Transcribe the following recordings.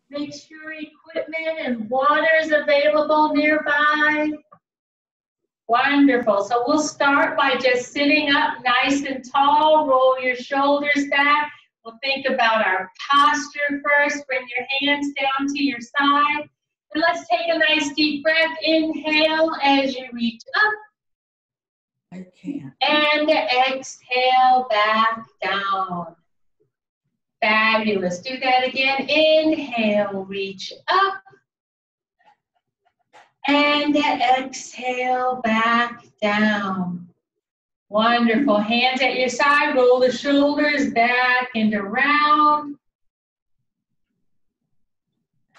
Make sure equipment and water is available nearby. Wonderful. So we'll start by just sitting up nice and tall. Roll your shoulders back. We'll think about our posture first. Bring your hands down to your side. And let's take a nice deep breath. Inhale as you reach up. I can't. And exhale back down. Fabulous. Do that again. Inhale, reach up. And exhale back down. Wonderful. Hands at your side. Roll the shoulders back and around.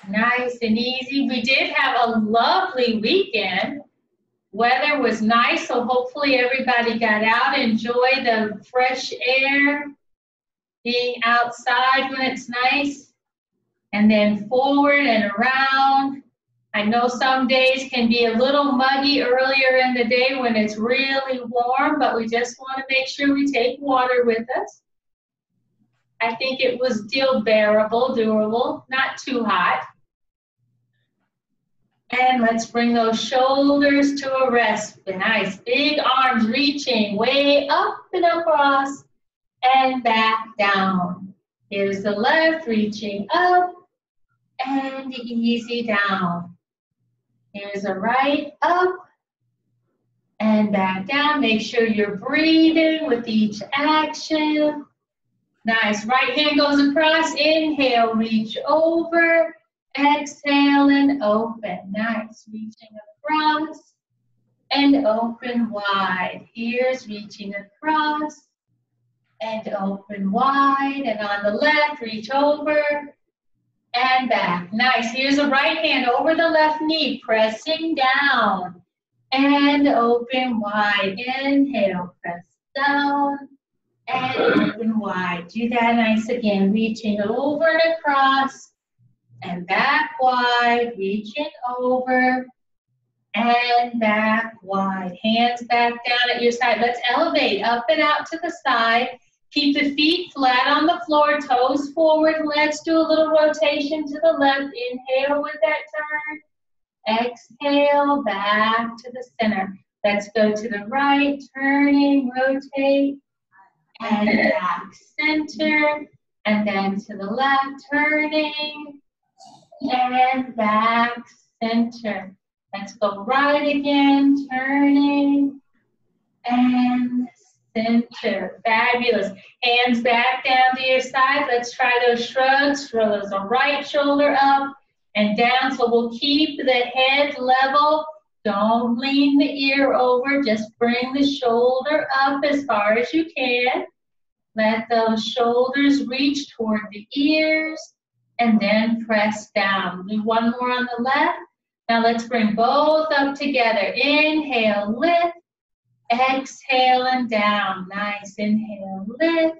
Nice and easy. We did have a lovely weekend. Weather was nice, so hopefully everybody got out, enjoy the fresh air, being outside when it's nice, and then forward and around. I know some days can be a little muggy earlier in the day when it's really warm, but we just want to make sure we take water with us. I think it was still bearable, doable, not too hot. And let's bring those shoulders to a rest. Nice, big arms reaching way up and across and back down. Here's the left, reaching up and easy down. Here's the right, up and back down. Make sure you're breathing with each action. Nice, right hand goes across. Inhale, reach over. Exhale and open. Nice, reaching across and open wide. Here's reaching across and open wide. And on the left, reach over and back. Nice. Here's the right hand over the left knee, pressing down and open wide. Inhale, press down and open wide. Do that nice again. Reaching over and across and back wide. Reaching over and back wide. Hands back down at your side. Let's elevate up and out to the side. Keep the feet flat on the floor, toes forward. Let's do a little rotation to the left. Inhale with that turn. Exhale, back to the center. Let's go to the right, turning, rotate, and back, center. And then to the left, turning, and back, center. Let's go right again, turning, and center. Fabulous. Hands back down to your side. Let's try those shrugs. Throw the right shoulder up and down. So we'll keep the head level. Don't lean the ear over. Just bring the shoulder up as far as you can. Let those shoulders reach toward the ears and then press down. Do one more on the left. Now let's bring both up together. Inhale, lift. Exhale and down. Nice. Inhale, lift.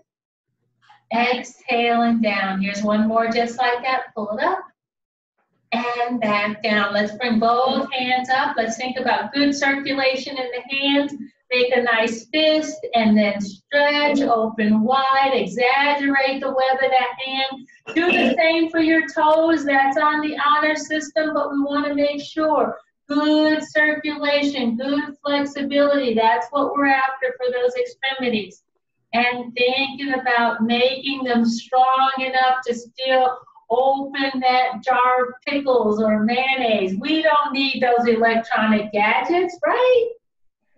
Exhale and down. Here's one more just like that. Pull it up and back down. Let's bring both hands up. Let's think about good circulation in the hands. Make a nice fist and then stretch, open wide, exaggerate the web of that hand. Do the same for your toes. That's on the honor system, but we want to make sure good circulation, good flexibility. That's what we're after for those extremities. And thinking about making them strong enough to still open that jar of pickles or mayonnaise. We don't need those electronic gadgets, right?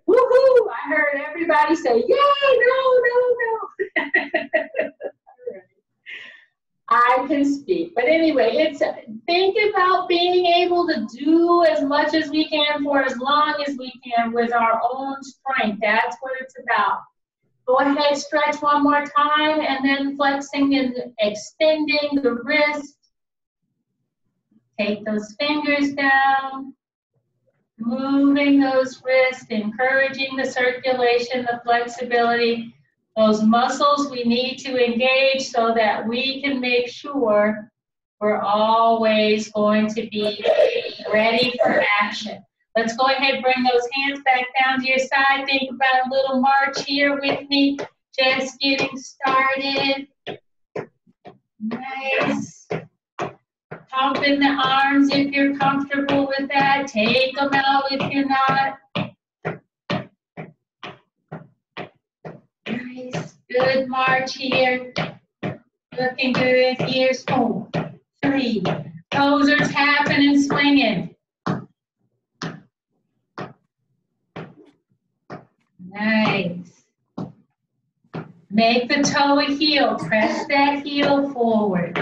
Woohoo! I heard everybody say, yay, no. I can speak. But anyway, think about being able to do as much as we can for as long as we can with our own strength. That's what it's about. Go ahead, stretch one more time, and then flexing and extending the wrist. Take those fingers down. Moving those wrists, encouraging the circulation, the flexibility, those muscles we need to engage so that we can make sure we're always going to be ready for action. Let's go ahead, bring those hands back down to your side. Think about a little march here with me. Just getting started. Nice. Pumping the arms if you're comfortable with that. Take them out if you're not. Nice, good march here. Looking good. Here's 4, 3. Toes are tapping and swinging. Nice. Make the toe a heel. Press that heel forward.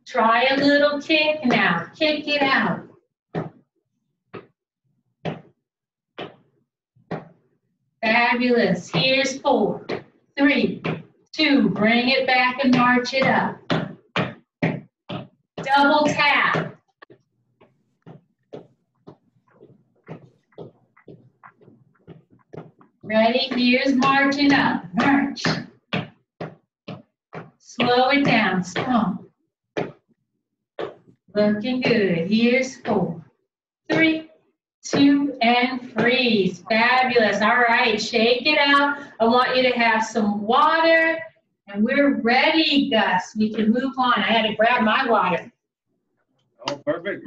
Try a little kick now. Kick it out. Fabulous. Here's 4, 3, 2. Bring it back and march it up. Double tap. Ready? Here's marching up. March. Slow it down. Stomp. Looking good. Here's 4, 3, 2, and freeze. Fabulous. All right, shake it out. I want you to have some water, and we're ready, Gus. We can move on. I had to grab my water. Oh, perfect.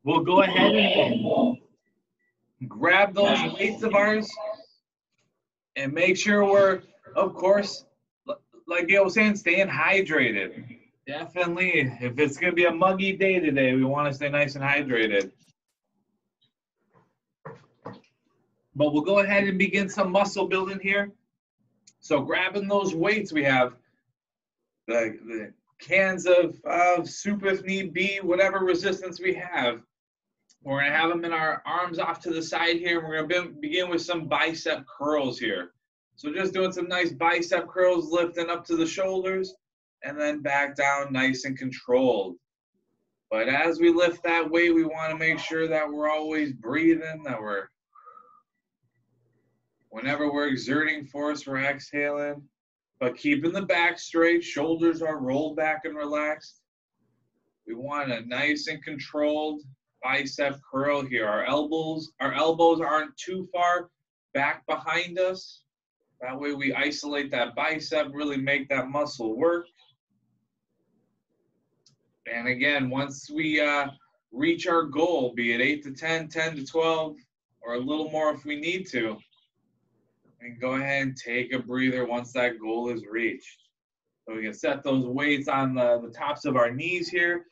We'll go ahead and grab those weights of ours and make sure we're, of course, like Gail was saying, staying hydrated. Definitely. If it's going to be a muggy day today, we want to stay nice and hydrated. But we'll go ahead and begin some muscle building here. So grabbing those weights, we have the cans of soup if need be, whatever resistance we have. We're going to have them in our arms off to the side here. We're going to begin with some bicep curls here. So just doing some nice bicep curls, lifting up to the shoulders, and then back down nice and controlled. But as we lift that weight, we want to make sure that we're always breathing, that whenever we're exerting force, we're exhaling, but keeping the back straight, shoulders are rolled back and relaxed. We want a nice and controlled bicep curl here. Our elbows aren't too far back behind us. That way we isolate that bicep, really make that muscle work. And again, once we reach our goal, be it 8 to 10, 10 to 12, or a little more if we need to, and go ahead and take a breather once that goal is reached. So we can set those weights on the tops of our knees here.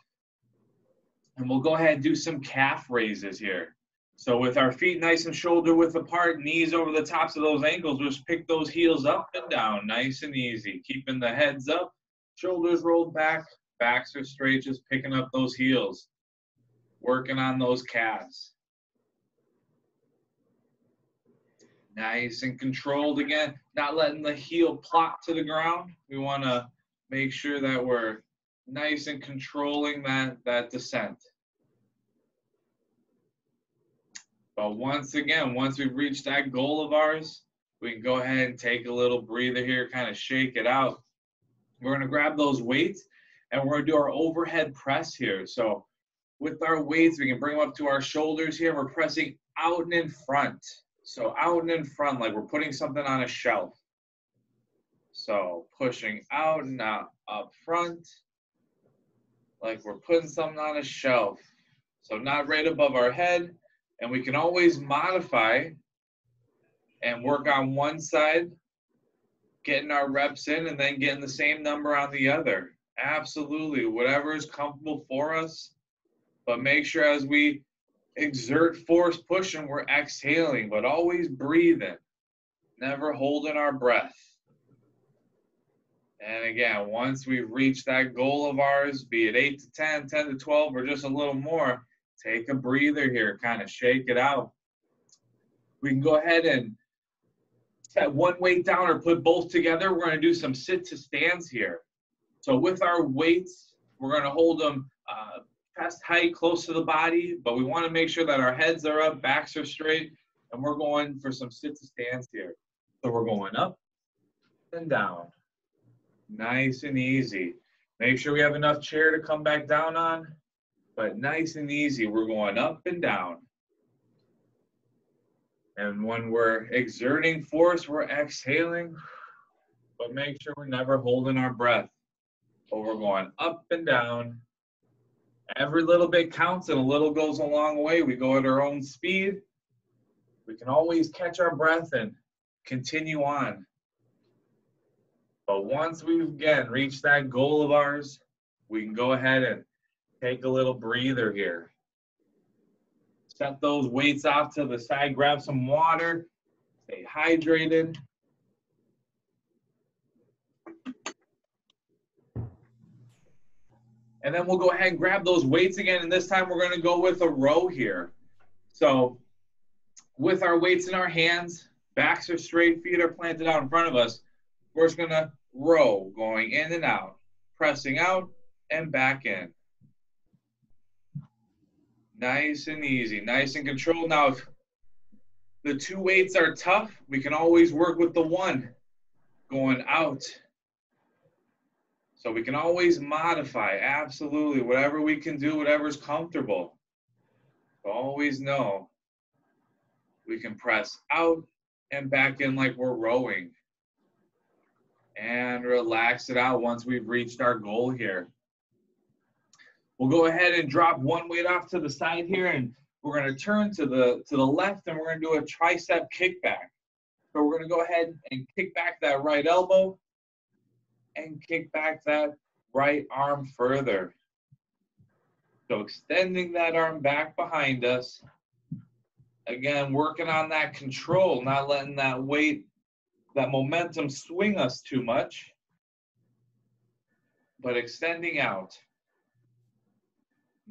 And we'll go ahead and do some calf raises here. So with our feet nice and shoulder width apart, knees over the tops of those ankles, just pick those heels up and down, nice and easy. Keeping the heads up, shoulders rolled back, backs are straight, just picking up those heels. Working on those calves. Nice and controlled again, not letting the heel plop to the ground. We want to make sure that we're nice and controlling that descent. But once again, once we've reached that goal of ours, we can go ahead and take a little breather here, kind of shake it out. We're going to grab those weights and we're going to do our overhead press here. So with our weights, we can bring them up to our shoulders here. We're pressing out and in front. So out and in front, like we're putting something on a shelf. So pushing out and out, up front, like we're putting something on a shelf. So not right above our head. And we can always modify and work on one side, getting our reps in, and then getting the same number on the other. Absolutely, whatever is comfortable for us. But make sure as we exert force pushing, we're exhaling, but always breathing, never holding our breath. And again, once we've reached that goal of ours, be it 8 to 10, 10 to 12, or just a little more, take a breather here, kind of shake it out. We can go ahead and set one weight down or put both together. We're going to do some sit to stands here. So with our weights, we're going to hold them chest height, close to the body, but we want to make sure that our heads are up, backs are straight, and we're going for some sit to stands here. So we're going up and down. Nice and easy. Make sure we have enough chair to come back down on, but nice and easy. We're going up and down. And when we're exerting force, we're exhaling, but make sure we're never holding our breath. But we're going up and down. Every little bit counts and a little goes a long way. We go at our own speed. We can always catch our breath and continue on. But once we've, again, reached that goal of ours, we can go ahead and take a little breather here. Set those weights off to the side, grab some water, stay hydrated. And then we'll go ahead and grab those weights again, and this time we're gonna go with a row here. So with our weights in our hands, backs are straight, feet are planted out in front of us, we're just gonna row, going in and out, pressing out and back in. Nice and easy, nice and controlled. Now, if the two weights are tough, we can always work with the one going out. So we can always modify, absolutely, whatever we can do, whatever's comfortable. So always know we can press out and back in like we're rowing. And relax it out once we've reached our goal here. We'll go ahead and drop one weight off to the side here, and we're going to turn to the left, and we're going to do a tricep kickback. So we're going to go ahead and kick back that right elbow and kick back that right arm further. So extending that arm back behind us. Again, working on that control, not letting that weight, that momentum swing us too much, but extending out.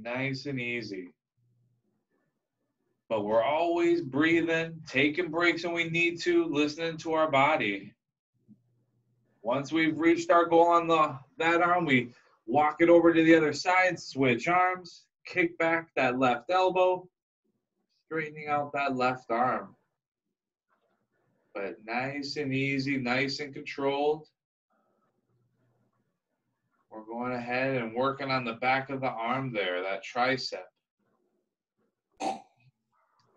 Nice and easy. But we're always breathing, taking breaks when we need to, listening to our body. Once we've reached our goal on that arm, we walk it over to the other side, switch arms, kick back that left elbow, straightening out that left arm. But nice and easy, nice and controlled. We're going ahead and working on the back of the arm there, that tricep.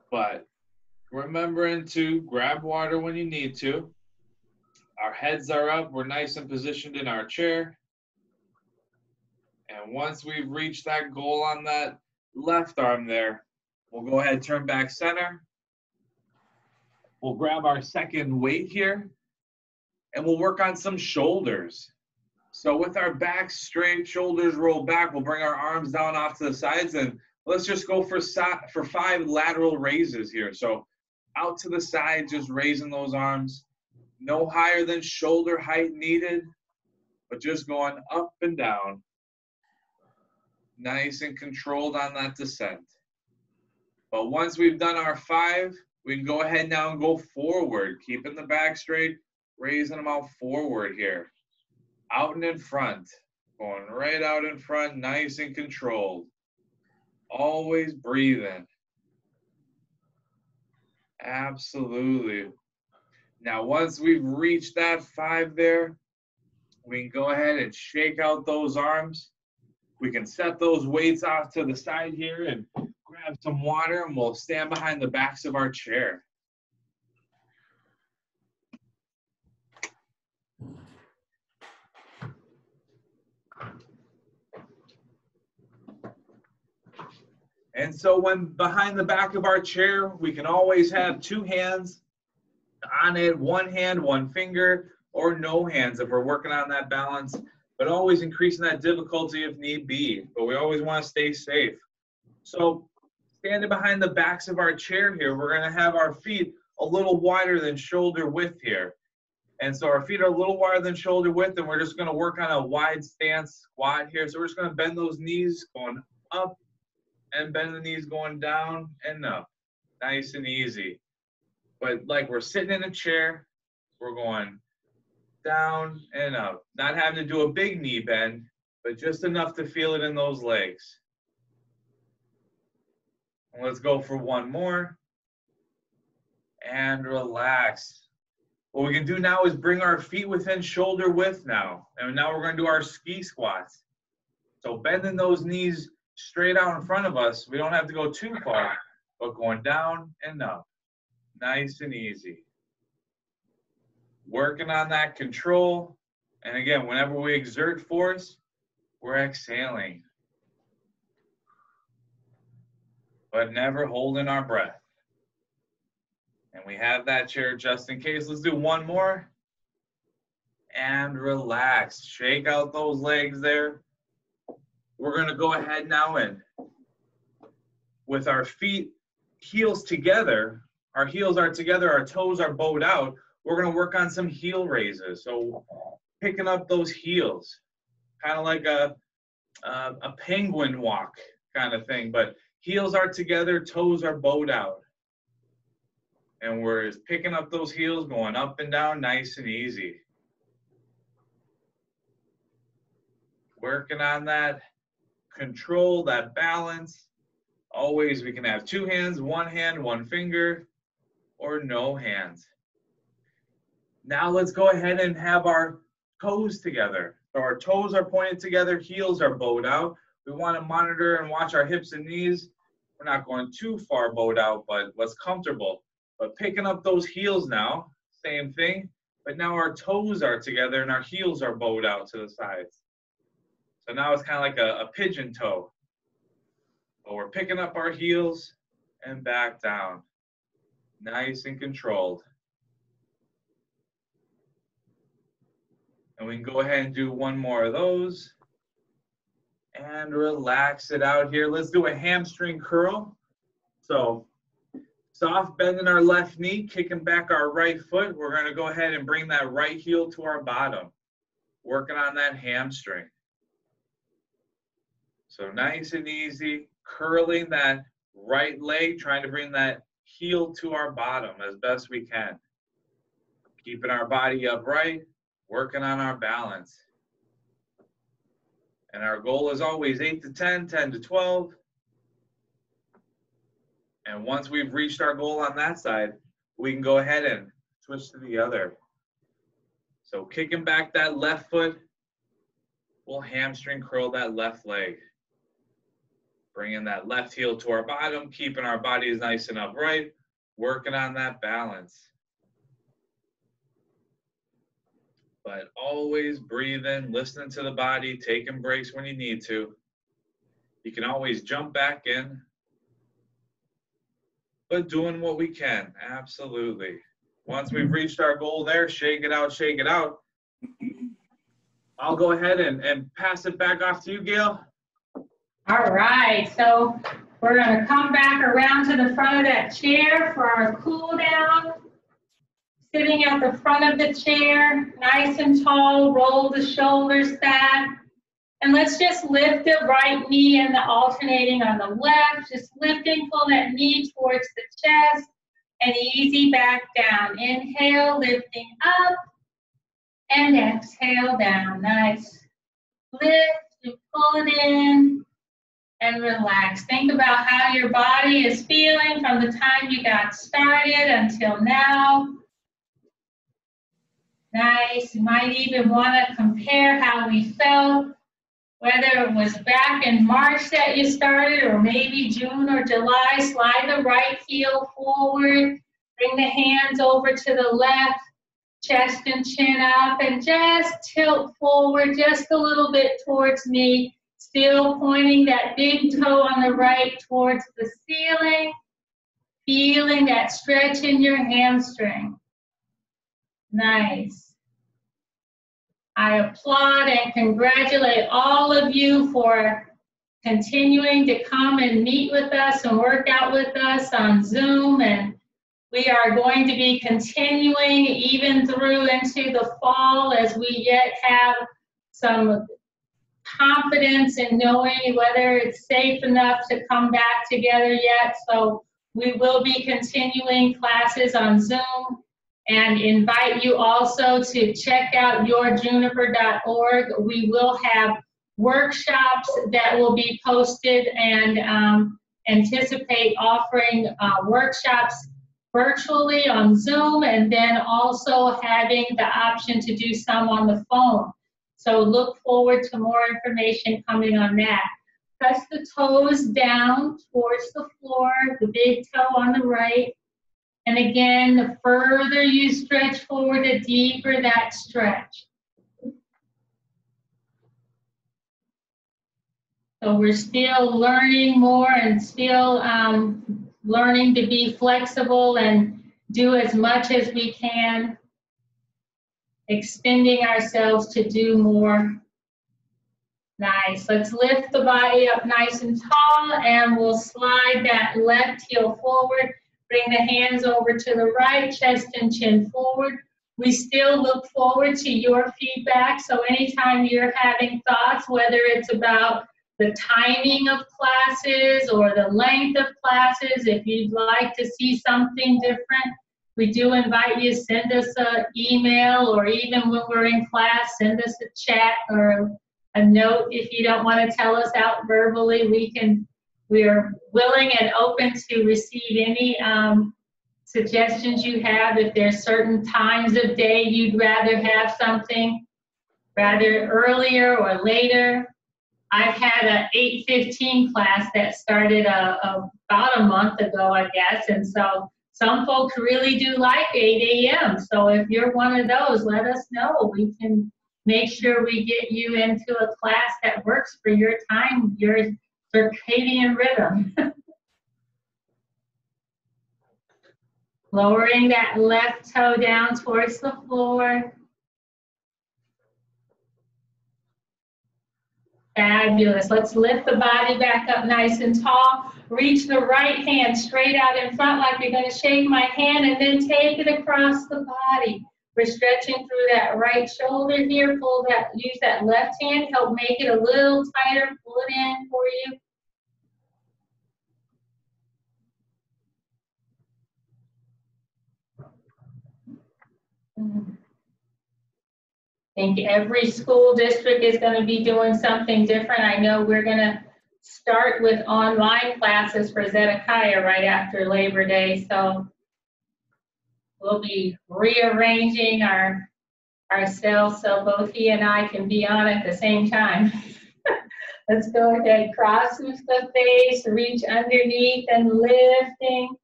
But remembering to grab water when you need to. Our heads are up, we're nice and positioned in our chair. And once we've reached that goal on that left arm there, we'll go ahead and turn back center. We'll grab our second weight here, and we'll work on some shoulders. So with our backs straight, shoulders rolled back, we'll bring our arms down off to the sides, and let's just go for 5 lateral raises here. So out to the side, just raising those arms. No higher than shoulder height needed, but just going up and down. Nice and controlled on that descent. But once we've done our 5, we can go ahead now and go forward, keeping the back straight, raising them out forward here. Out and in front, going right out in front, nice and controlled. Always breathing. Absolutely. Now, once we've reached that 5 there, we can go ahead and shake out those arms. We can set those weights off to the side here and grab some water, and we'll stand behind the backs of our chair. And so when behind the back of our chair, we can always have 2 hands on it, 1 hand, 1 finger, or no hands if we're working on that balance, but always increasing that difficulty if need be. But we always want to stay safe. So standing behind the backs of our chair here, we're going to have our feet a little wider than shoulder width here. And so our feet are a little wider than shoulder width, and we're just going to work on a wide stance squat here. So we're just going to bend those knees going up and bend the knees going down and up. Nice and easy. But like we're sitting in a chair, we're going down and up. Not having to do a big knee bend, but just enough to feel it in those legs. And let's go for 1 more. And relax. What we can do now is bring our feet within shoulder width now. And now we're going to do our ski squats. So bending those knees straight out in front of us. We don't have to go too far, but going down and up. Nice and easy. Working on that control. And again, whenever we exert force, we're exhaling, but never holding our breath. And we have that chair just in case. Let's do one more. And relax. Shake out those legs there. We're going to go ahead now and with our feet, heels together, our heels are together, our toes are bowed out, we're going to work on some heel raises. So picking up those heels, kind of like a penguin walk kind of thing, but heels are together, toes are bowed out. And we're just picking up those heels, going up and down, nice and easy. Working on that control, that balance. Always we can have two hands, one hand, one finger, or no hands. Now let's go ahead and have our toes together. So our toes are pointed together, heels are bowed out. We want to monitor and watch our hips and knees. We're not going too far bowed out, but what's comfortable. But picking up those heels now, same thing. But now our toes are together and our heels are bowed out to the sides. So now it's kind of like a pigeon toe. But we're picking up our heels and back down. Nice and controlled. And we can go ahead and do one more of those. And relax it out here. Let's do a hamstring curl. So soft bend in our left knee, kicking back our right foot. We're going to go ahead and bring that right heel to our bottom. Working on that hamstring. So nice and easy, curling that right leg, trying to bring that heel to our bottom as best we can. Keeping our body upright, working on our balance. And our goal is always 8 to 10, 10 to 12. And once we've reached our goal on that side, we can go ahead and switch to the other. So kicking back that left foot, we'll hamstring curl that left leg. Bringing that left heel to our bottom, keeping our bodies nice and upright, working on that balance. But always breathing, listening to the body, taking breaks when you need to. You can always jump back in, but doing what we can, absolutely. Once we've reached our goal there, shake it out, shake it out. I'll go ahead and pass it back off to you, Gail. All right, so we're going to come back around to the front of that chair for our cool down. Sitting at the front of the chair, nice and tall, roll the shoulders back. And let's just lift the right knee and the alternating on the left, just lifting, pull that knee towards the chest and easy back down. Inhale, lifting up and exhale down. Nice. Lift and pull it in. And relax. Think about how your body is feeling from the time you got started until now. Nice. You might even want to compare how we felt, whether it was back in March that you started or maybe June or July. Slide the right heel forward. Bring the hands over to the left, chest and chin up, and just tilt forward just a little bit towards me. Still pointing that big toe on the right towards the ceiling, feeling that stretch in your hamstring. Nice. I applaud and congratulate all of you for continuing to come and meet with us and work out with us on Zoom. And we are going to be continuing even through into the fall as we yet have some confidence in knowing whether it's safe enough to come back together yet. So we will be continuing classes on Zoom and invite you also to check out yourjuniper.org. We will have workshops that will be posted and anticipate offering workshops virtually on Zoom and then also having the option to do some on the phone. So look forward to more information coming on that. Press the toes down towards the floor, the big toe on the right. And again, the further you stretch forward, the deeper that stretch. So we're still learning more and still learning to be flexible and do as much as we can, extending ourselves to do more. Nice. Let's lift the body up nice and tall, and we'll slide that left heel forward. Bring the hands over to the right, chest and chin forward. We still look forward to your feedback. So anytime you're having thoughts, whether it's about the timing of classes or the length of classes, if you'd like to see something different, we do invite you to send us an email, or even when we're in class, send us a chat or a note. If you don't want to tell us out verbally, we are willing and open to receive any suggestions you have. If there's certain times of day you'd rather have something, rather earlier or later. I've had an 8:15 class that started about a month ago, I guess, and so some folks really do like 8 a.m. So if you're one of those, let us know. We can make sure we get you into a class that works for your time, your circadian rhythm. Lowering that left toe down towards the floor. Fabulous. Let's lift the body back up nice and tall. Reach the right hand straight out in front like you're going to shake my hand, and then take it across the body. We're stretching through that right shoulder here. Use that left hand, help make it a little tighter. Pull it in for you. I think every school district is going to be doing something different. I know we're going to start with online classes for Zedekiah right after Labor Day, so we'll be rearranging ourselves so both he and I can be on at the same time. Let's go ahead, cross the face, reach underneath and lifting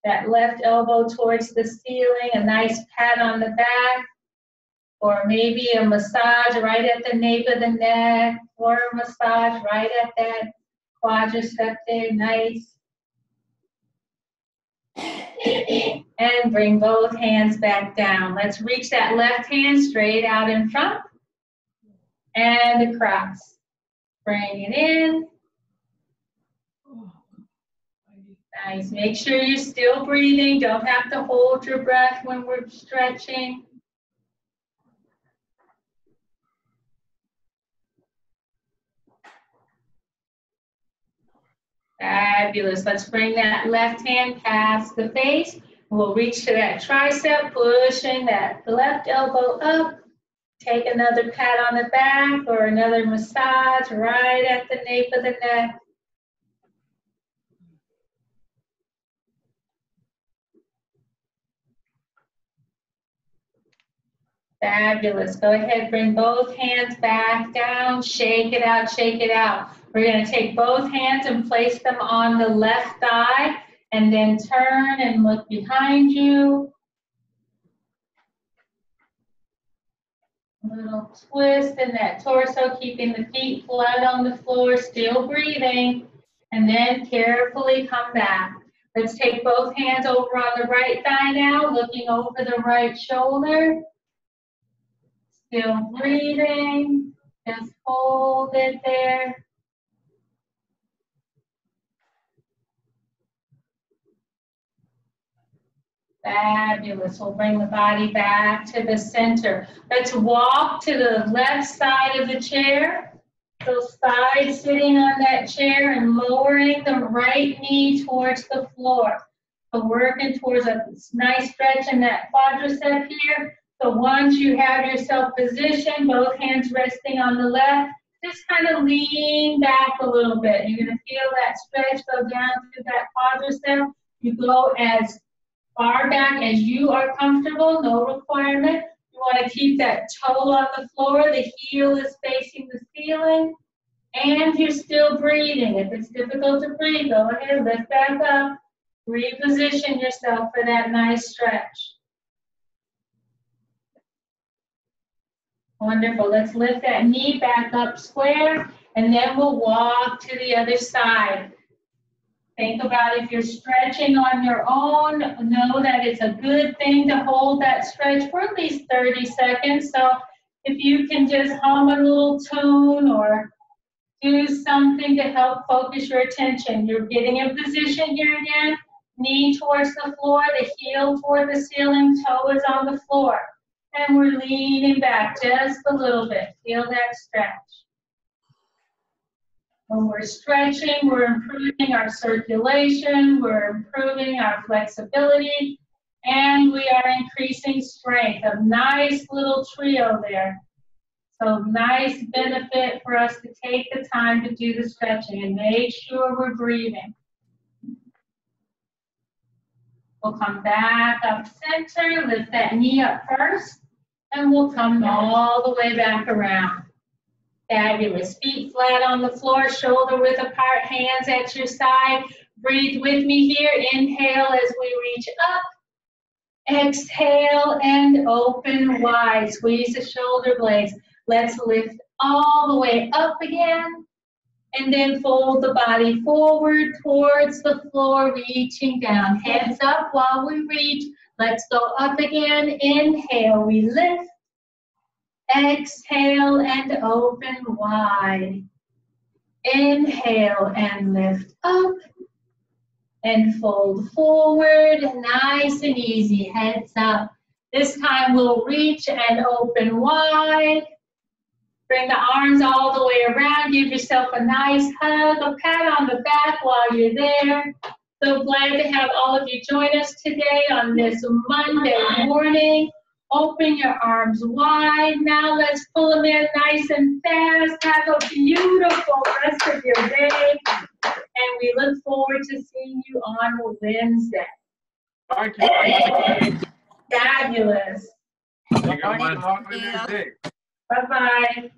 that left elbow towards the ceiling, a nice pat on the back, or maybe a massage right at the nape of the neck, or a massage right at that quadriceps, nice. And bring both hands back down. Let's reach that left hand straight out in front and across. Bring it in. Nice. Make sure you're still breathing. Don't have to hold your breath when we're stretching. Fabulous. Let's bring that left hand past the face. We'll reach to that tricep, pushing that left elbow up. Take another pat on the back or another massage right at the nape of the neck. Fabulous. Go ahead, bring both hands back down, shake it out, shake it out. We're going to take both hands and place them on the left thigh, and then turn and look behind you. A little twist in that torso, keeping the feet flat on the floor, still breathing, and then carefully come back. Let's take both hands over on the right thigh now, looking over the right shoulder. Still breathing, just hold it there. Fabulous. We'll bring the body back to the center. Let's walk to the left side of the chair. So side sitting on that chair and lowering the right knee towards the floor. So working towards a nice stretch in that quadricep here. So once you have yourself positioned, both hands resting on the left, just kind of lean back a little bit. You're going to feel that stretch go down through that quadricep. You go as far back as you are comfortable, no requirement. You want to keep that toe on the floor, the heel is facing the ceiling, and you're still breathing. If it's difficult to breathe, go ahead, lift back up, reposition yourself for that nice stretch. Wonderful. Let's lift that knee back up square And then we'll walk to the other side. Think about if you're stretching on your own, know that it's a good thing to hold that stretch for at least 30 seconds. So if you can just hum a little tune or do something to help focus your attention. You're getting in position here again, knee towards the floor, the heel toward the ceiling, toe is on the floor. And we're leaning back just a little bit. Feel that stretch. When we're stretching, we're improving our circulation, we're improving our flexibility, and we are increasing strength. A nice little trio there. So nice benefit for us to take the time to do the stretching and make sure we're breathing. We'll come back up center, lift that knee up first, and we'll come all the way back around. Fabulous. Feet flat on the floor, shoulder width apart, hands at your side. Breathe with me here. Inhale as we reach up. Exhale and open wide. Squeeze the shoulder blades. Let's lift all the way up again. And then fold the body forward towards the floor, reaching down. Heads up while we reach. Let's go up again. Inhale, we lift. Exhale and open wide. Inhale and lift up. And fold forward, nice and easy, heads up. This time we'll reach and open wide. Bring the arms all the way around. Give yourself a nice hug, a pat on the back while you're there. So glad to have all of you join us today on this Monday morning. Open your arms wide. Now let's pull them in nice and fast. Have a beautiful rest of your day. And we look forward to seeing you on Wednesday. Fabulous. Thank you. Bye-bye.